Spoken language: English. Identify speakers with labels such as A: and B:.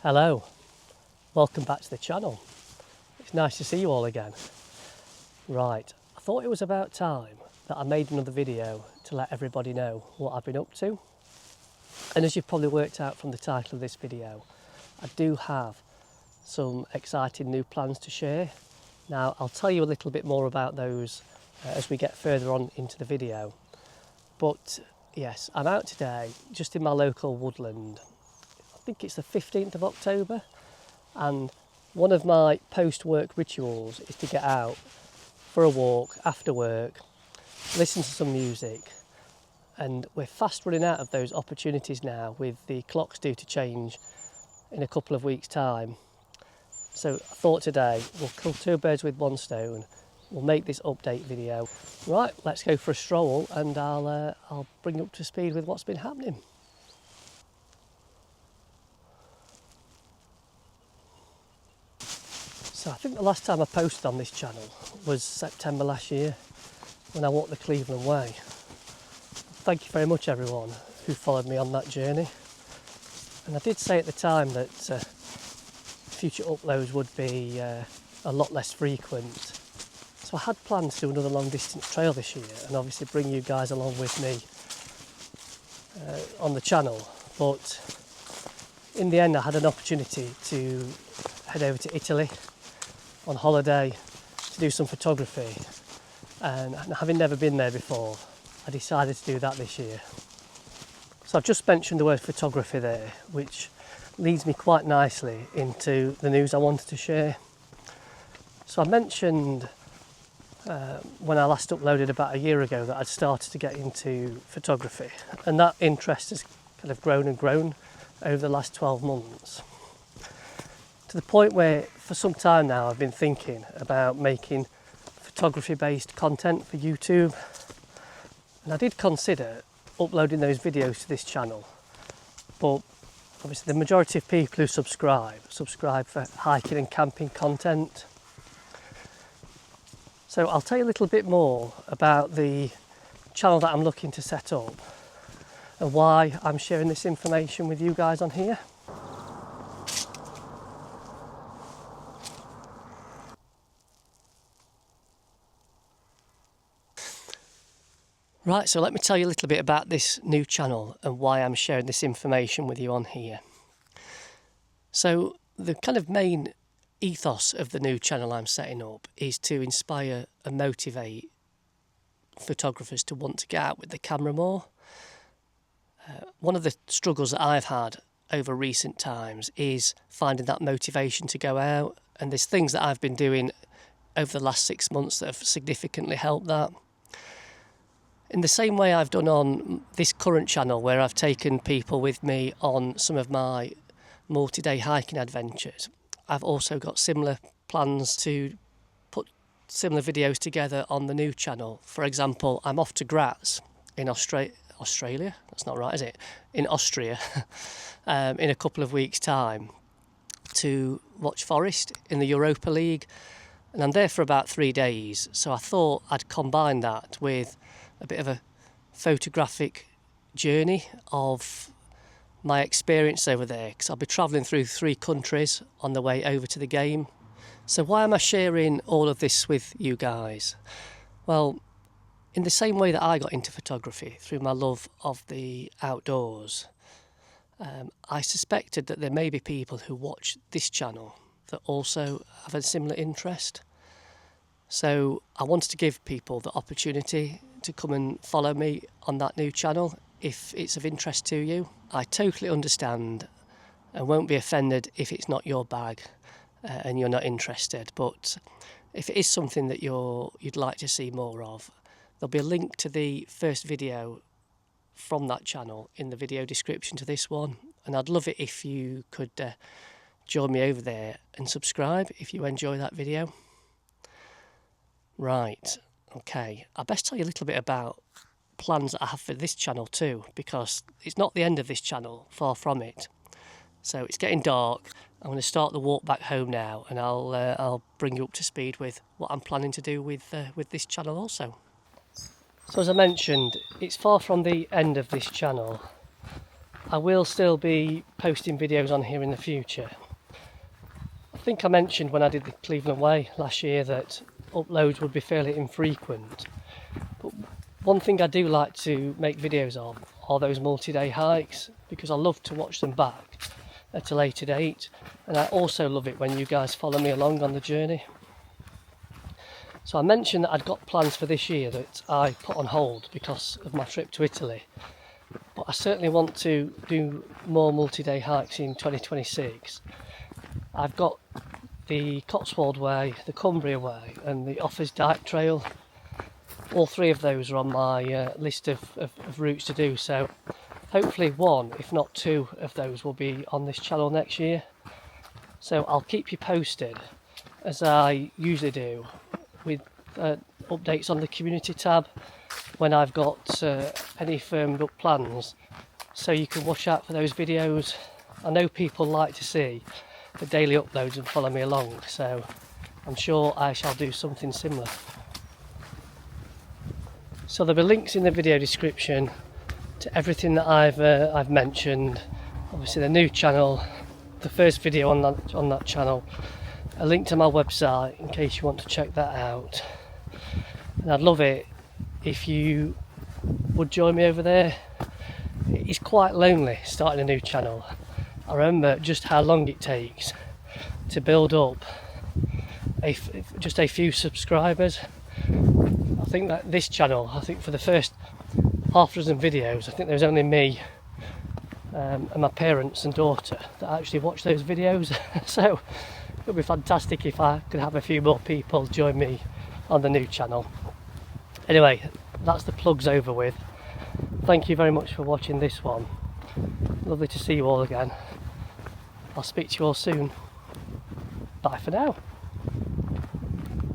A: Hello, welcome back to the channel. It's nice to see you all again. Right, I thought it was about time that I made another video to let everybody know what I've been up to. And as you've probably worked out from the title of this video, I do have some exciting new plans to share. Now, I'll tell you a little bit more about those as we get further on into the video. But yes, I'm out today just in my local woodland. I think it's the 15th of October, and one of my post-work rituals is to get out for a walk after work, listen to some music, and we're fast running out of those opportunities now with the clocks due to change in a couple of weeks' time. So I thought today we'll kill two birds with one stone. We'll make this update video. Right, let's go for a stroll and I'll bring you up to speed with what's been happening. So I think the last time I posted on this channel was September last year when I walked the Cleveland Way. Thank you very much everyone who followed me on that journey. And I did say at the time that future uploads would be a lot less frequent. So I had plans to do another long distance trail this year and obviously bring you guys along with me on the channel. But in the end I had an opportunity to head over to Italy on holiday to do some photography, and having never been there before, I decided to do that this year. So I've just mentioned the word photography there, which leads me quite nicely into the news I wanted to share. So I mentioned when I last uploaded about a year ago that I'd started to get into photography, and that interest has kind of grown and grown over the last 12 months. To the point where for some time now I've been thinking about making photography based content for YouTube, and I did consider uploading those videos to this channel, but obviously the majority of people who subscribe for hiking and camping content. So I'll tell you a little bit more about the channel that I'm looking to set up and why I'm sharing this information with you guys on here. Right, so let me tell you a little bit about this new channel and why I'm sharing this information with you on here. So the kind of main ethos of the new channel I'm setting up is to inspire and motivate photographers to want to get out with the camera more. One of the struggles that I've had over recent times is finding that motivation to go out, and there's things that I've been doing over the last 6 months that have significantly helped that. In the same way I've done on this current channel, where I've taken people with me on some of my multi-day hiking adventures, I've also got similar plans to put similar videos together on the new channel. For example, I'm off to Graz in Australia, that's not right, is it? In Austria, in a couple of weeks' time to watch Forest in the Europa League, and I'm there for about 3 days, so I thought I'd combine that with a bit of a photographic journey of my experience over there, because I'll be travelling through 3 countries on the way over to the game. So why am I sharing all of this with you guys? Well, in the same way that I got into photography through my love of the outdoors, I suspected that there may be people who watch this channel that also have a similar interest. So I wanted to give people the opportunity to come and follow me on that new channel if it's of interest to you. I totally understand and won't be offended if it's not your bag and you're not interested, but if it is something that you'd like to see more of, there'll be a link to the first video from that channel in the video description to this one, and I'd love it if you could join me over there and subscribe if you enjoy that video. Right, okay, I best tell you a little bit about plans that I have for this channel too, because it's not the end of this channel, far from it. So it's getting dark. I'm going to start the walk back home now, and I'll bring you up to speed with what I'm planning to do with this channel also. So as I mentioned, it's far from the end of this channel. I will still be posting videos on here in the future. I think I mentioned when I did the Cleveland Way last year that uploads would be fairly infrequent. But one thing I do like to make videos of are those multi-day hikes, because I love to watch them back at a later date, and I also love it when you guys follow me along on the journey. So I mentioned that I'd got plans for this year that I put on hold because of my trip to Italy, but I certainly want to do more multi-day hikes in 2026. I've got the Cotswold Way, the Cumbria Way and the Offers Dyke Trail. All three of those are on my list of routes to do, so hopefully one, if not two, of those will be on this channel next year. So I'll keep you posted, as I usually do, with updates on the community tab when I've got any firmed up plans, so you can watch out for those videos. I know people like to see the daily uploads and follow me along, so I'm sure I shall do something similar. So there'll be links in the video description to everything that I've mentioned. Obviously the new channel, the first video on that channel, a link to my website in case you want to check that out. And I'd love it if you would join me over there. It's quite lonely starting a new channel. I remember just how long it takes to build up just a few subscribers. I think that this channel, for the first half dozen videos, I think there was only me and my parents and daughter that actually watched those videos. So it would be fantastic if I could have a few more people join me on the new channel. Anyway, that's the plugs over with. Thank you very much for watching this one. Lovely to see you all again. I'll speak to you all soon. Bye for now.